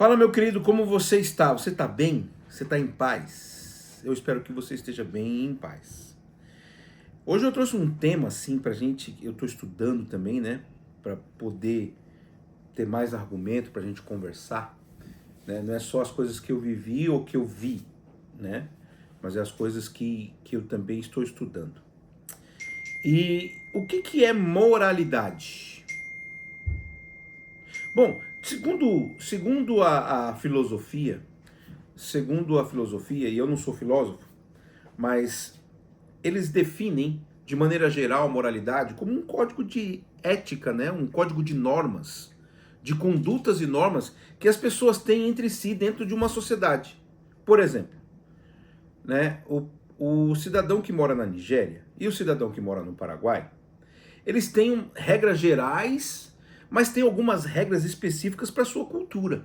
Fala, meu querido, como você está? Você está bem? Você está em paz? Eu espero que você esteja bem e em paz. Hoje eu trouxe um tema assim pra gente, eu estou estudando também, né? Para poder ter mais argumento pra gente conversar, né? Não é só as coisas que eu vivi ou que eu vi, né? Mas é as coisas que eu também estou estudando. E o que é moralidade? Bom, segundo a filosofia, e eu não sou filósofo, mas eles definem, de maneira geral, a moralidade como um código de ética, né? Um código de normas, de condutas e normas que as pessoas têm entre si dentro de uma sociedade. Por exemplo, né? O cidadão que mora na Nigéria e o cidadão que mora no Paraguai, eles têm regras gerais, mas têm algumas regras específicas para a sua cultura.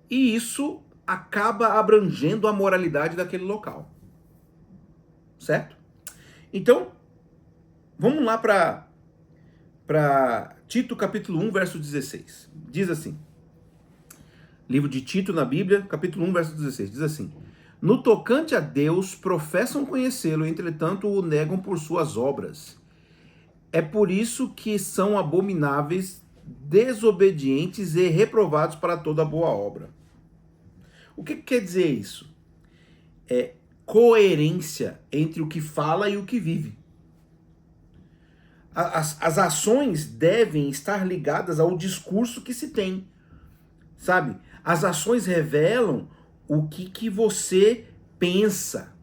E isso acaba abrangendo a moralidade daquele local, certo? Então, vamos lá para Tito capítulo 1, verso 16. Diz assim, livro de Tito na Bíblia, capítulo 1, verso 16, diz assim: No tocante a Deus, professam conhecê-lo, entretanto o negam por suas obras. É por isso que são abomináveis, desobedientes e reprovados para toda boa obra. O que quer dizer isso? É coerência entre o que fala e o que vive. As ações devem estar ligadas ao discurso que se tem, sabe? As ações revelam o que você pensa,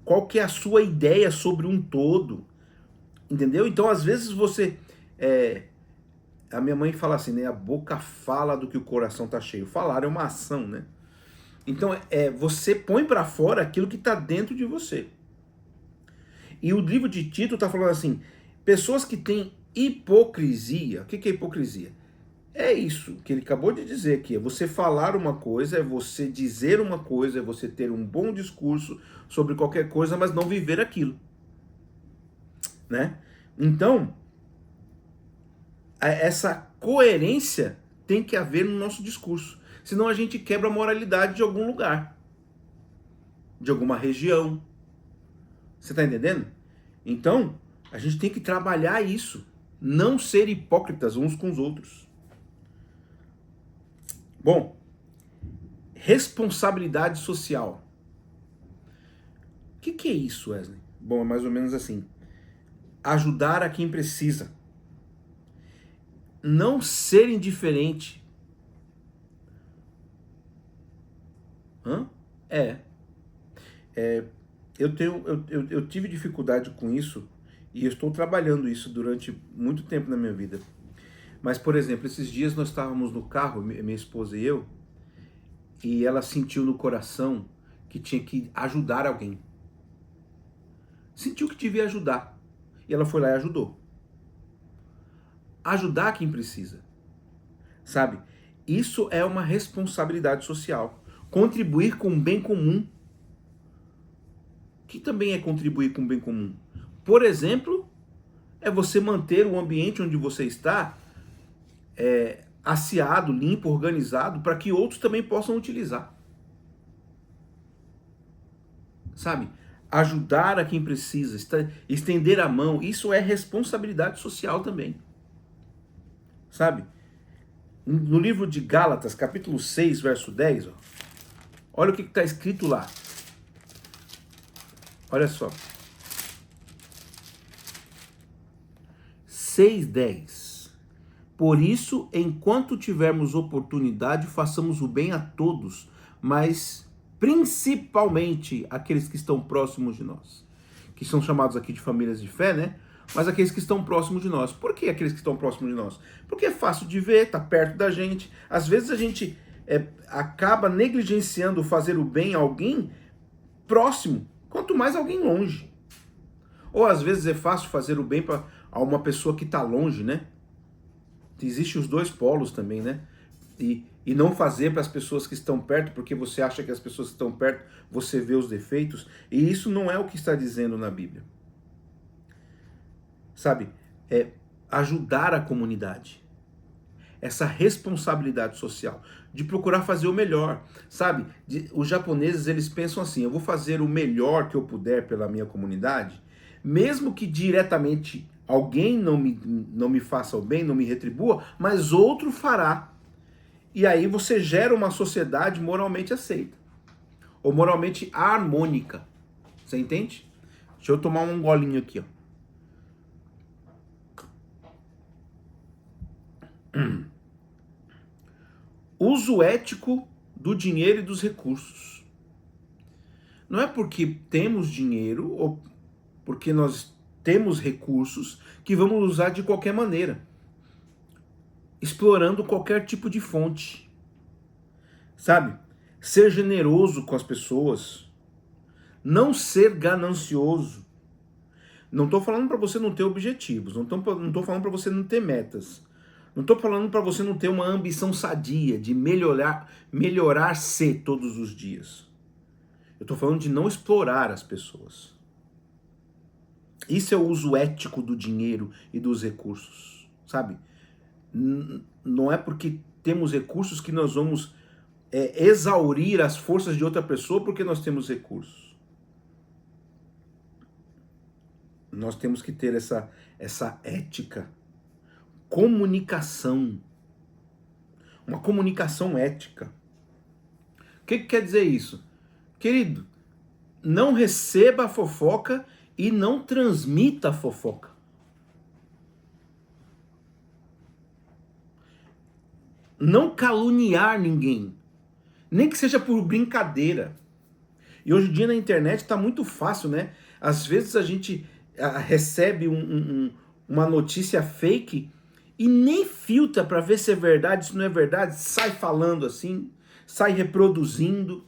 qual que é a sua ideia sobre um todo, entendeu? Então, às vezes você... a minha mãe fala assim, né? A boca fala do que o coração tá cheio. Falar é uma ação, né? Então, você põe para fora aquilo que tá dentro de você. E o livro de Tito tá falando assim, pessoas que têm hipocrisia. O que é hipocrisia? É isso que ele acabou de dizer aqui. É você falar uma coisa, é você dizer uma coisa, é você ter um bom discurso sobre qualquer coisa, mas não viver aquilo, né? Então, essa coerência tem que haver no nosso discurso. Senão a gente quebra a moralidade de algum lugar, de alguma região. Você tá entendendo? Então, a gente tem que trabalhar isso. Não ser hipócritas uns com os outros. Bom, responsabilidade social. O que é isso, Wesley? Bom, é mais ou menos assim. Ajudar a quem precisa. Não ser indiferente. Hã? Eu tive dificuldade com isso e eu estou trabalhando isso durante muito tempo na minha vida. Mas, por exemplo, esses dias nós estávamos no carro, minha esposa e eu, e ela sentiu no coração que tinha que ajudar alguém. Sentiu que devia ajudar. E ela foi lá e ajudou. Ajudar quem precisa. Sabe? Isso é uma responsabilidade social. Contribuir com o bem comum. O que também é contribuir com o bem comum? Por exemplo, é você manter o ambiente onde você está asseado, limpo, organizado, para que outros também possam utilizar. Sabe? Ajudar a quem precisa, estender a mão, isso é responsabilidade social também. Sabe? No livro de Gálatas, capítulo 6, verso 10, ó, olha o que está escrito lá. Olha só. 6:10. Por isso, enquanto tivermos oportunidade, façamos o bem a todos, mas principalmente aqueles que estão próximos de nós, que são chamados aqui de famílias de fé, né? Mas aqueles que estão próximos de nós. Por que aqueles que estão próximos de nós? Porque é fácil de ver, tá perto da gente. Às vezes a gente acaba negligenciando fazer o bem a alguém próximo, quanto mais alguém longe. Ou às vezes é fácil fazer o bem a uma pessoa que está longe, né? Existem os dois polos também, né? E não fazer para as pessoas que estão perto, porque você acha que as pessoas que estão perto, você vê os defeitos. E isso não é o que está dizendo na Bíblia. Sabe? É ajudar a comunidade. essa responsabilidade social, de procurar fazer o melhor, sabe? Os japoneses, eles pensam assim, eu vou fazer o melhor que eu puder pela minha comunidade, mesmo que diretamente alguém não me faça o bem, não me retribua, mas outro fará. E aí você gera uma sociedade moralmente aceita, ou moralmente harmônica. Você entende? Deixa eu tomar um golinho aqui, ó. Uso ético do dinheiro e dos recursos. Não é porque temos dinheiro ou porque nós temos recursos que vamos usar de qualquer maneira, explorando qualquer tipo de fonte. Sabe? Ser generoso com as pessoas, não ser ganancioso. Não estou falando para você não ter objetivos, não tô falando para você não ter metas. Não estou falando para você não ter uma ambição sadia de melhorar-se todos os dias. Eu estou falando de não explorar as pessoas. Isso é o uso ético do dinheiro e dos recursos, sabe? Não é porque temos recursos que nós vamos exaurir as forças de outra pessoa porque nós temos recursos. Nós temos que ter essa ética. Comunicação. Uma comunicação ética. O que quer dizer isso? Querido, não receba a fofoca e não transmita a fofoca. Não caluniar ninguém. Nem que seja por brincadeira. E hoje em dia na internet está muito fácil, né? Às vezes a gente recebe uma notícia fake e nem filtra para ver se é verdade, se não é verdade, sai falando assim, sai reproduzindo,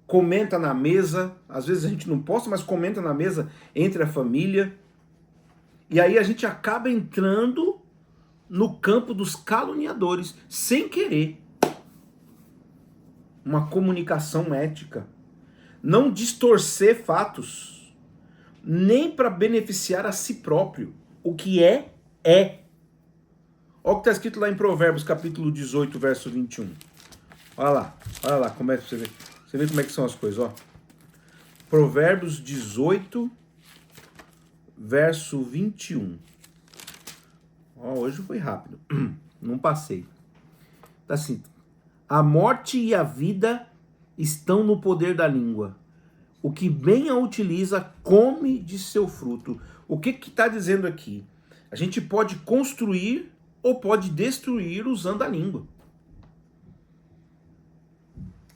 comenta na mesa, às vezes a gente não posta, mas comenta na mesa entre a família. E aí a gente acaba entrando no campo dos caluniadores, sem querer. Uma comunicação ética. Não distorcer fatos, nem para beneficiar a si próprio. O que é, é. Olha o que está escrito lá em Provérbios, capítulo 18, verso 21. Olha lá, como é que você vê. Você vê como é que são as coisas, ó. Provérbios 18, verso 21. Ó, hoje foi rápido. Não passei. Tá assim. A morte e a vida estão no poder da língua. O que bem a utiliza, come de seu fruto. O que está dizendo aqui? A gente pode construir ou pode destruir usando a língua.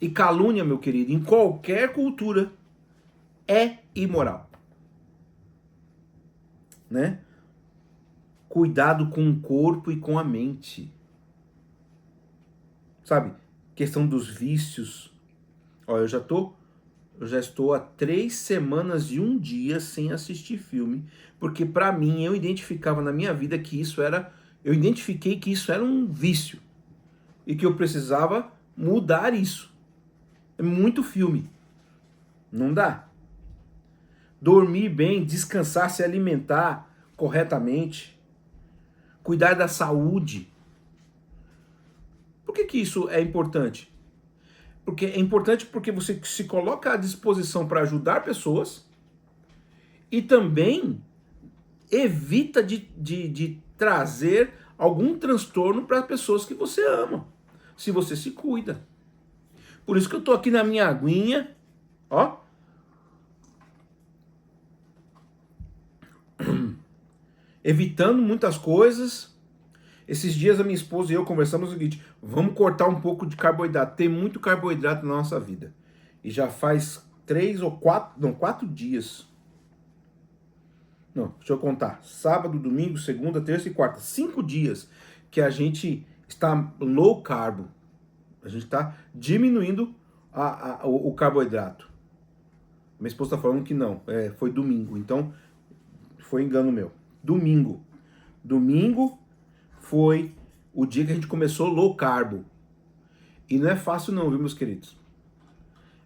E calúnia, meu querido, em qualquer cultura, é imoral. Né? Cuidado com o corpo e com a mente. Sabe? Questão dos vícios. Ó, eu já estou há 3 semanas e 1 dia sem assistir filme, porque para mim eu identificava na minha vida que eu identifiquei que isso era um vício e que eu precisava mudar isso. É muito filme. Não dá. Dormir bem, descansar, se alimentar corretamente, cuidar da saúde. Por que isso é importante? Porque é importante porque você se coloca à disposição para ajudar pessoas e também evita de trazer algum transtorno para pessoas que você ama, se você se cuida. Por isso que eu tô aqui na minha aguinha, ó. Evitando muitas coisas. Esses dias a minha esposa e eu conversamos o seguinte: vamos cortar um pouco de carboidrato. Tem muito carboidrato na nossa vida. E já faz 4 dias. Não, deixa eu contar. Sábado, domingo, segunda, terça e quarta. 5 dias que a gente está low carb. A gente está diminuindo o carboidrato. Minha esposa está falando que não. Foi domingo. Então, foi engano meu. Domingo foi o dia que a gente começou low carb. E não é fácil não, viu, meus queridos?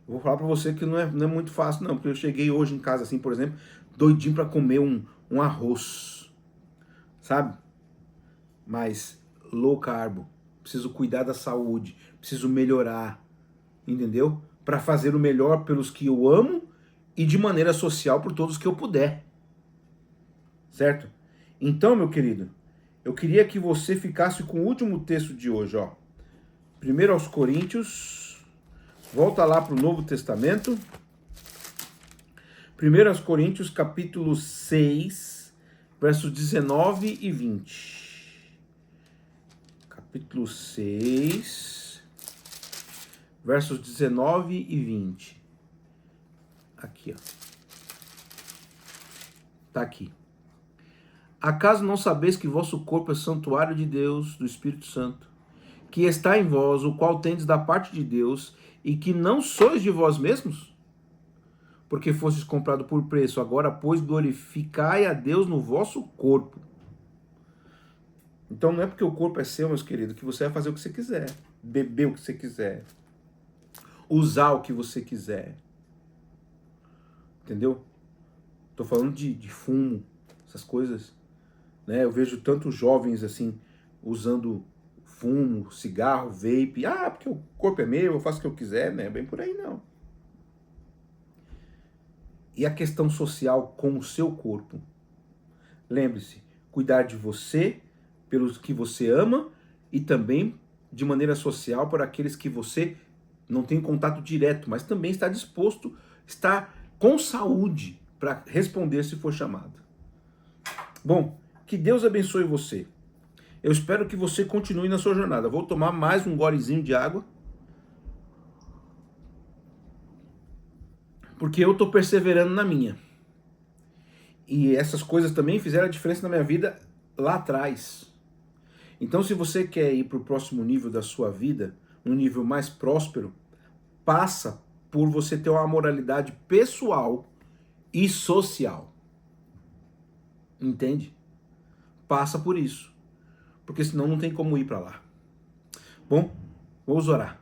Eu vou falar pra você que não é muito fácil não, porque eu cheguei hoje em casa, assim, por exemplo, doidinho pra comer um arroz, sabe? Mas low carb, preciso cuidar da saúde, preciso melhorar, entendeu? Para fazer o melhor pelos que eu amo e de maneira social por todos que eu puder. Certo? Então, meu querido, eu queria que você ficasse com o último texto de hoje, ó. 1 aos Coríntios, volta lá para o Novo Testamento. 1 aos Coríntios, capítulo 6, versos 19 e 20. Capítulo 6, versos 19 e 20. Aqui, ó. Tá aqui. Acaso não sabeis que vosso corpo é santuário de Deus, do Espírito Santo, que está em vós, o qual tendes da parte de Deus, e que não sois de vós mesmos? Porque fostes comprado por preço. Agora, pois, glorificai a Deus no vosso corpo. Então não é porque o corpo é seu, meus queridos, que você vai fazer o que você quiser, beber o que você quiser, usar o que você quiser. Entendeu? Tô falando de fumo, essas coisas. Né? Eu vejo tantos jovens assim, usando fumo, cigarro, vape. Ah, porque o corpo é meu, eu faço o que eu quiser, né? Bem por aí não. E a questão social com o seu corpo? Lembre-se, cuidar de você, pelos que você ama, e também de maneira social por aqueles que você não tem contato direto, mas também está disposto, está com saúde para responder se for chamado. Bom, que Deus abençoe você. Eu espero que você continue na sua jornada. Vou tomar mais um golezinho de água. Porque eu estou perseverando na minha. E essas coisas também fizeram a diferença na minha vida lá atrás. Então, se você quer ir para o próximo nível da sua vida, um nível mais próspero, passa por você ter uma moralidade pessoal e social. Entende? Passa por isso. Porque senão não tem como ir para lá. Bom, vamos orar.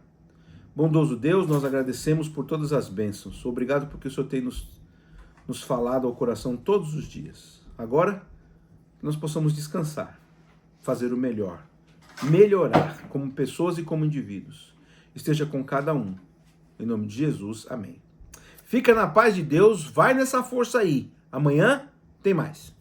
Bondoso Deus, nós agradecemos por todas as bênçãos. Obrigado porque o Senhor tem nos falado ao coração todos os dias. Agora, que nós possamos descansar, fazer o melhor, melhorar como pessoas e como indivíduos. Esteja com cada um. Em nome de Jesus, amém. Fica na paz de Deus, vai nessa força aí. Amanhã tem mais.